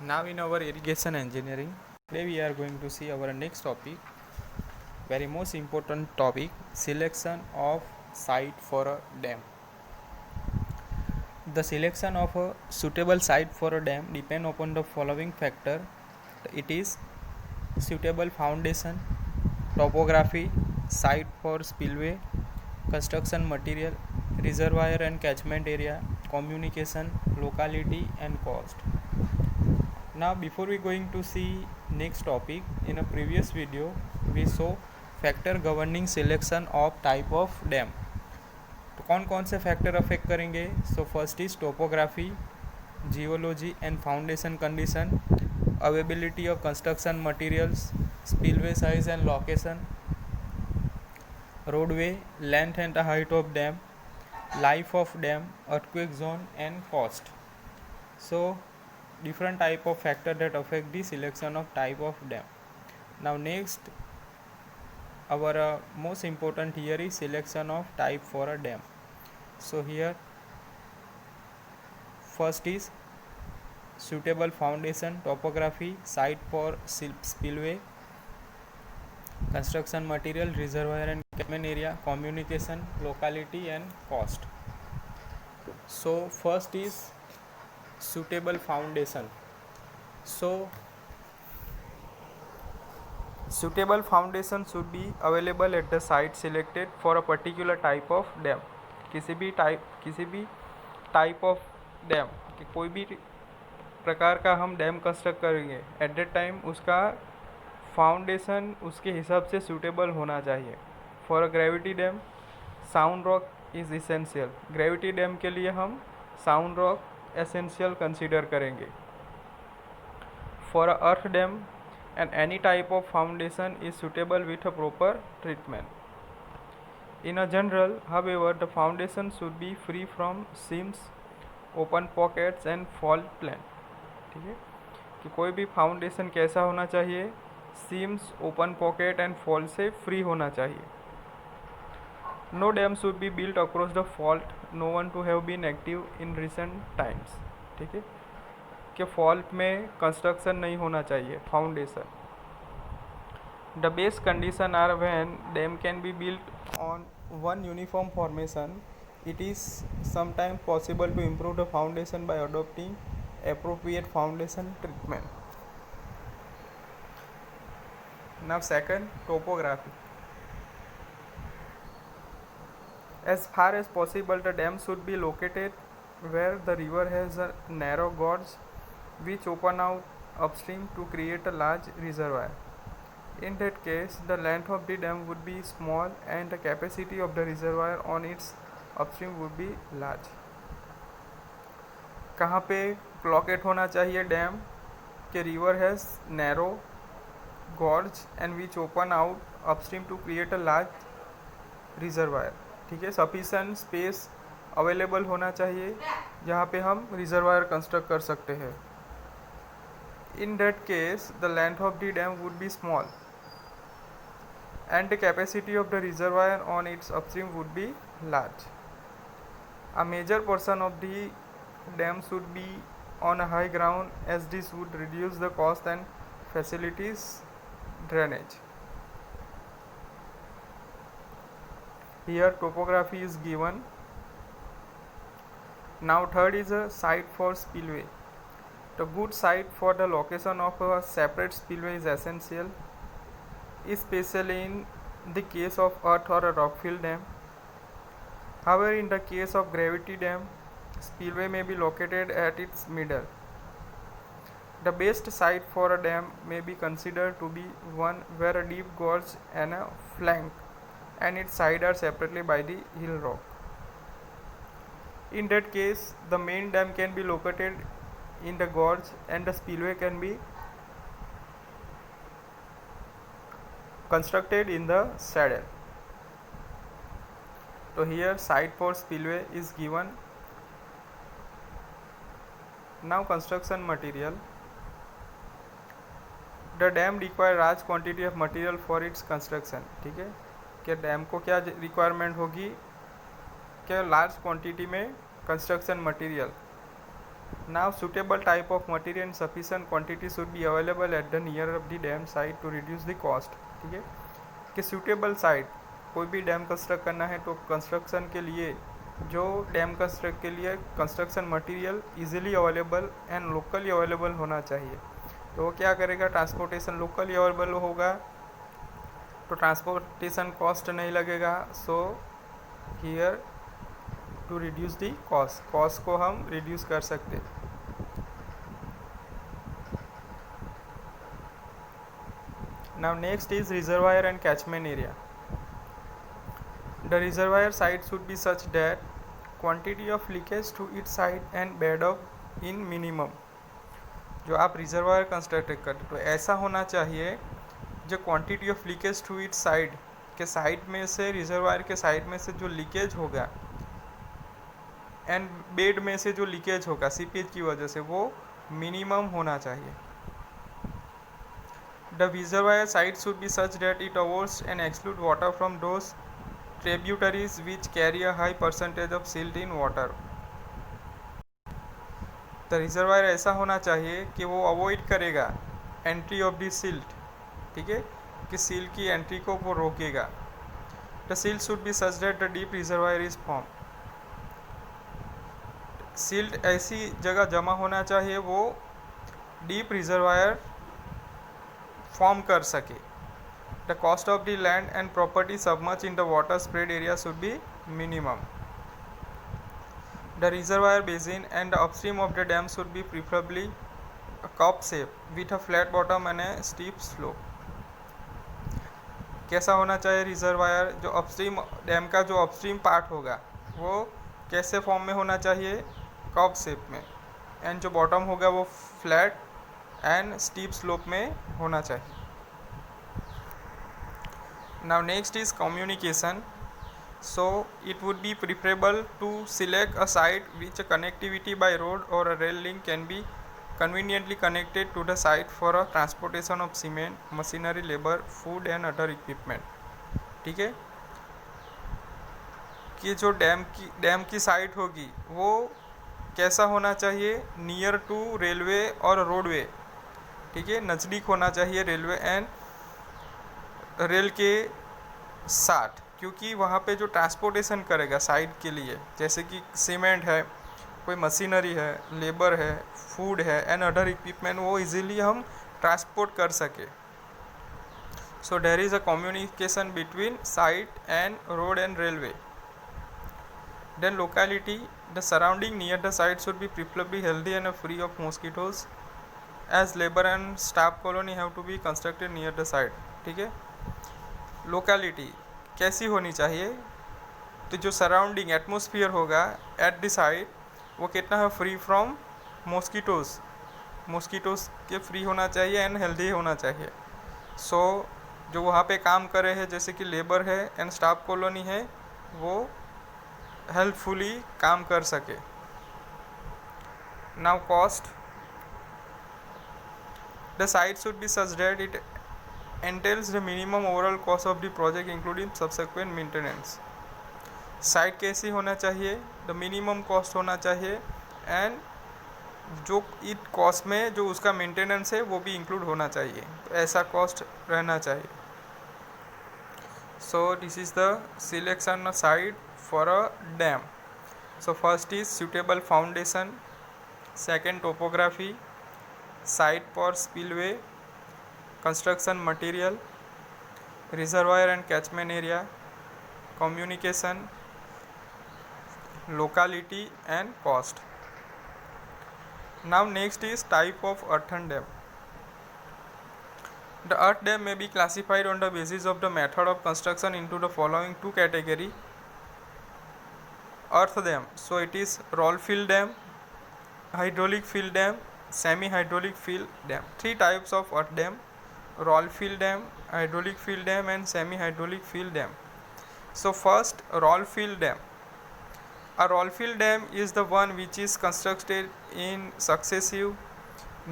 Now in our irrigation engineering, today we are going to see our next topic, very most important topic, selection of site for a dam. The selection of a suitable site for a dam depend upon the following factor. It is suitable foundation, topography, site for spillway, construction material, reservoir and catchment area, communication, locality and cost. Now before we going to see next topic, in a previous video we saw factor governing selection of type of dam. तो कौन कौन से factor affect करेंगे? So first is topography, geology and foundation condition, availability of construction materials, spillway size and location, roadway, length and height of dam, life of dam, earthquake zone and cost. So different type of factor that affect the selection of type of dam. Now next, our most important here is selection of type for a dam. So here first is suitable foundation, topography, site for spillway, construction material, reservoir and catchment area, communication, locality and cost. So first is suitable foundation. So suitable foundation should be available at the site selected for a particular type of dam. किसी भी type of dam, कोई भी प्रकार का हम dam construct करेंगे, at that time उसका foundation उसके हिसाब से सूटेबल होना चाहिए. For a gravity dam, sound rock is essential. Gravity dam के लिए हम साउंड रॉक एसेंशियल कंसीडर करेंगे. For a earth dam and any type of foundation is suitable with a proper treatment. In a general, however, the foundation should be free from seams, open pockets and fault plane. ठीक है कि कोई भी foundation कैसा होना चाहिए? Seams, open pocket and fault से free होना चाहिए. No dam should be built across the fault, no one to have been active in recent times. ठीक है कि फॉल्ट में कंस्ट्रक्शन नहीं होना चाहिए foundation. The best condition are when dam can be built on one uniform formation. It is sometimes possible to improve the foundation by adopting appropriate foundation treatment. Now second, topography. As far as possible, the dam should be located where the river has a narrow gorge which open out upstream to create a large reservoir. In that case, the length of the dam would be small and the capacity of the reservoir on its upstream would be large. कहाँ पे locate होना चाहिए dam के? River has narrow gorge and which open out upstream to create a large reservoir. ठीक है, sufficient space available होना चाहिए जहाँ पे हम रिजर्वायर कंस्ट्रक्ट कर सकते हैं. In that case the length of the dam would be small and the capacity of the reservoir on its upstream would be large. A major portion of the dam should be on a high ground as this would reduce the cost and facilities drainage. Here topography is given. Now third is a site for spillway. The good site for the location of a separate spillway is essential, especially in the case of earth or a rockfill dam. However, in the case of gravity dam, spillway may be located at its middle. The best site for a dam may be considered to be one where a deep gorge and a flank and its sides are separated by the hill rock. In that case, the main dam can be located in the gorge and the spillway can be constructed in the saddle. So here site for spillway is given. Now construction material. The dam require large quantity of material for its construction. ठीक है कि dam को क्या requirement होगी कि large quantity में construction material. Now suitable type of material in sufficient quantity should be available at the near of the dam site to reduce the cost. ठीक है कि suitable site, कोई भी डैम कंस्ट्रक्ट करना है तो कंस्ट्रक्शन के लिए जो डैम कंस्ट्रक्ट के लिए construction material easily available and locally available होना चाहिए। तो वो क्या करेगा, ट्रांसपोर्टेशन लोकली अवेलेबल होगा तो ट्रांसपोर्टेशन कॉस्ट नहीं लगेगा। So here to reduce the cost को हम रिड्यूस कर सकते हैं। Now next is reservoir and catchment area. The reservoir site should be such that quantity of leakage to its side and bed of in minimum. जो आप reservoir construct करते तो ऐसा होना चाहिए जो quantity of leakage to its side के side में से, रिजर्वायर के साइड में से जो लीकेज होगा एंड बेड में से जो लीकेज होगा सीपेज की वजह से, वो मिनिमम होना चाहिए। The reservoir site should be such that it avoids and excludes water from those tributaries which carry a high percentage of silt in water. तो रिजर्वायर ऐसा होना चाहिए कि वो अवॉइड करेगा एंट्री ऑफ द सिल्ट, ठीक है, कि सिल्ट की एंट्री को वो रोकेगा। The silt should be such that the deep reservoir is form. Silt ऐसी जगह जमा होना चाहिए वो डीप रिजर्वायर फॉर्म कर सके। The cost of the land and property submerge in the water spread area should be minimum. The reservoir basin and the upstream of the dam should be preferably cup shape with a flat bottom and A steep slope. कैसा होना चाहिए reservoir, जो upstream dam का जो upstream part होगा वो कैसे form में होना चाहिए, कप शेप में, एंड जो बॉटम होगा वो फ्लैट एंड स्टीप स्लोप में होना चाहिए। Now next is communication. So it would be preferable to select a site which connectivity by road और a rail link can be conveniently connected to the site for a transportation of cement, machinery, labor, food and other equipment। ठीक है कि जो dam की site होगी वो कैसा होना चाहिए, नियर टू रेलवे और रोडवे, ठीक है, नज़दीक होना चाहिए रेलवे एंड रेल के साथ, क्योंकि वहाँ पे जो ट्रांसपोर्टेशन करेगा साइट के लिए, जैसे कि सीमेंट है, कोई मशीनरी है, लेबर है, फूड है एंड अदर इक्विपमेंट, वो इजीली हम ट्रांसपोर्ट कर सके। So there is a communication between site and road and railway. Then locality, the surrounding near the site should be preferably healthy and free of mosquitoes as labour and staff colony have to be constructed near the site. ठीक है, locality कैसी होनी चाहिए, तो जो surrounding atmosphere होगा at the site वो कितना है, फ्री फ्रॉम मॉस्किटोज के फ्री होना चाहिए एंड हेल्दी होना चाहिए। सो जो वहाँ पे काम कर रहे हैं जैसे कि लेबर है एंड स्टाफ कॉलोनी है, वो हेल्पफुली काम कर सके। Now cost, the site should B such that it entails the minimum overall cost of the project including subsequent maintenance। Site कैसी होना चाहिए, द मिनिमम कॉस्ट होना चाहिए एंड जो इट कॉस्ट में जो उसका मेंटेनेंस है वो भी इंक्लूड होना चाहिए, तो ऐसा कॉस्ट रहना चाहिए। So this is the selection site for a dam. So first is suitable foundation, second topography, site for spillway, construction material, reservoir and catchment area, communication, locality and cost। Now next is type of earthen dam। The earth dam may be classified on the basis of the method of construction into the following two category earth dam। So it is roll fill dam, hydraulic fill dam, semi hydraulic fill dam। Three types of earth dam: roll fill dam, hydraulic fill dam and semi hydraulic fill dam। So first, roll fill dam। A roll fill dam is the one which is constructed in successive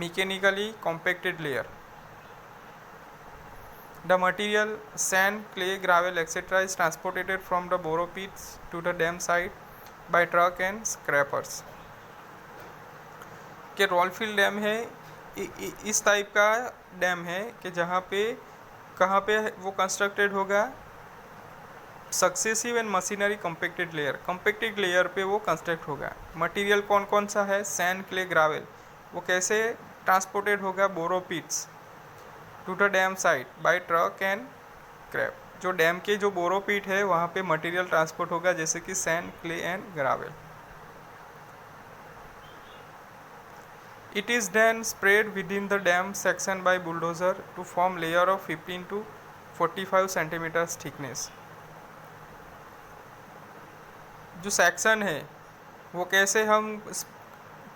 mechanically compacted layer। The material sand, clay, gravel etc. is transported from the borrow pits to the dam site by truck and scrappers। कि role field dam है इस type का dam है कि जहाँ पे कहाँ पे वो कंस्ट्रक्टेड होगा, सक्सेसिव एंड मशीनरी कंपेक्टेड लेयर पे वो कंस्ट्रक्ट होगा। मटेरियल कौन कौन सा है, सैंड, क्ले, ग्रावेल। वो कैसे ट्रांसपोर्टेड होगा, borrow pits to the dam site by truck and crap. जो डैम के जो बोरोपिट है वहाँ पे मटेरियल ट्रांसपोर्ट होगा, जैसे कि sand, clay and gravel. It is then spread within the dam section by bulldozer to form layer of 15 to 45 centimeters thickness। जो सेक्शन है वो कैसे हम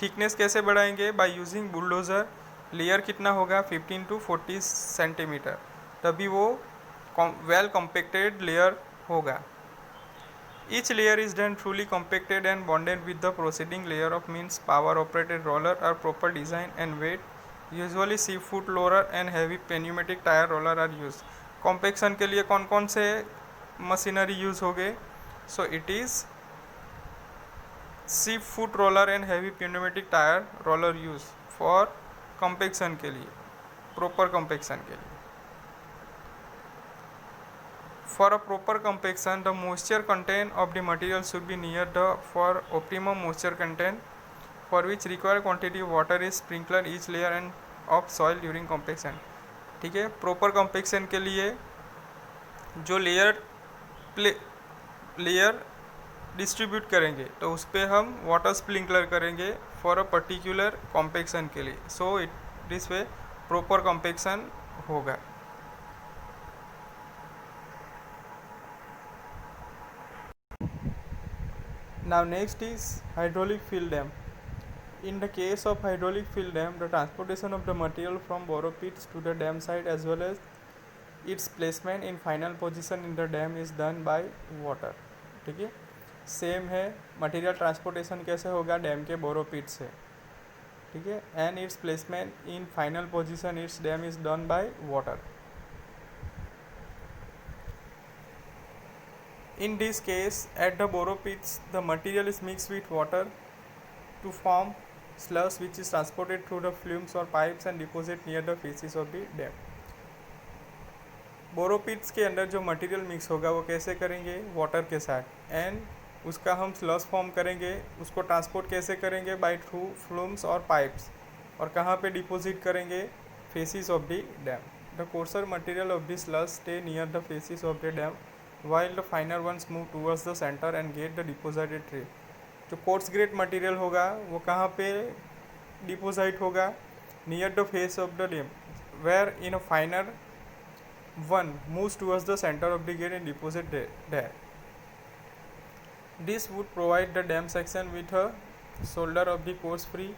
थिकनेस कैसे बढ़ाएंगे, बाय यूजिंग बुलडोज़र। लेयर कितना होगा, 15 टू 40 सेंटीमीटर, तभी वो वेल कॉम्पैक्टेड लेयर होगा। Each layer is then truly compacted and bonded with the preceding layer of means power operated roller are proper design and weight. Usually seafoot roller and heavy pneumatic tire roller are used। Compaction के लिए कौन कौन से machinery use हो गए, so it is sheep foot roller and heavy pneumatic tyre roller use for compaction के लिए, proper compaction के लिए। For a proper compaction, the moisture content of the material should be near the for optimum moisture content, for which required quantity of water is sprinkled each layer and of soil during compaction। ठीक है, proper compaction के लिए जो layer distribute करेंगे तो उस पर हम वाटर स्प्रिंकलर करेंगे फॉर अ पर्टिकुलर कॉम्पेक्शन के लिए। So it this way proper compaction होगा। Now next is hydraulic fill dam। In the case of hydraulic fill dam, the transportation of the material from borrow pits to the dam site as well as its placement in final position in the dam is done by water। ठीक है, same है, material transportation कैसे होगा, dam के बोरो पिट से। ठीक है, and it's placement in final position it's damn is done by water. In this case, at the borrow pits, the material is mixed with water to form slush which is transported through the flumes or pipes and deposited near the faces of the dam। बोरो पिट्स के अंदर जो material mix होगा वो कैसे करेंगे, water के साथ, and उसका हम स्लश फॉर्म करेंगे। उसको ट्रांसपोर्ट कैसे करेंगे, बाय थ्रू फ्लूम्स और पाइप्स, और कहाँ पे डिपोजिट करेंगे, faces of the dam. The coarser material of the slush stay near the faces of the dam while the finer ones move towards the center and get the deposited tray। जो coarse grade material होगा वो कहाँ पे deposit होगा, near the face of the dam, where in a finer one moves towards the center of the gate and deposit there। This would provide the dam section with a shoulder of the coarse free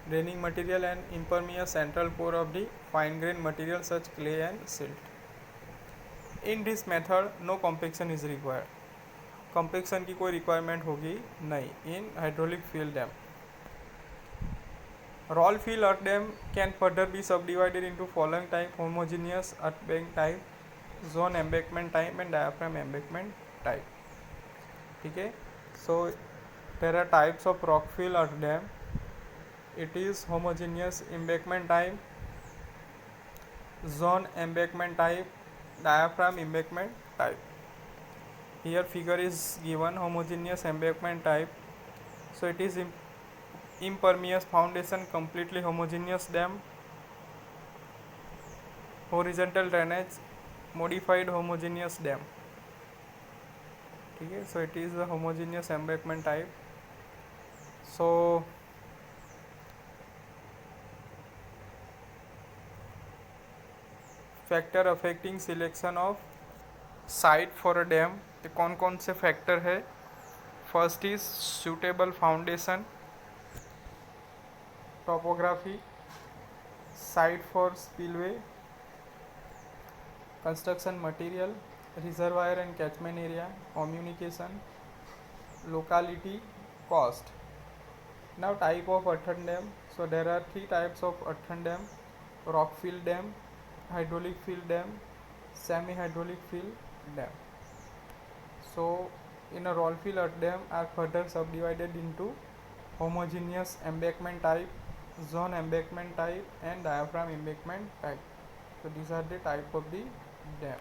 draining material and impermeable central core of the fine grained material such clay and silt। In this method no compaction is required। compaction की कोई requirement होगी नहीं in hydraulic fill dam. roll fill earth dam can further be subdivided into following type: homogeneous earth bank type, zone embankment type and diaphragm embankment type। ठीक है, so there are types of rock fill earth dam। it is homogeneous embankment type, zone embankment type, diaphragm embankment type। Here figure is given homogeneous embankment type, so it is impermeable foundation, completely homogeneous dam, horizontal drainage, modified homogeneous dam। ठीक है, so it is a homogeneous embankment type। so factor affecting selection of site for a dam, तो कौन कौन से factor है, first is suitable foundation, topography, site for spillway, construction material, reservoir and catchment area, communication, locality, cost. Now type of earthen dam, so there are three types of earthen dam: rock fill dam, hydraulic fill dam, semi hydraulic fill dam। so in a roll fill earth dam are further subdivided into homogeneous embankment type, zone embankment type and diaphragm embankment type. So these are the type of the dam.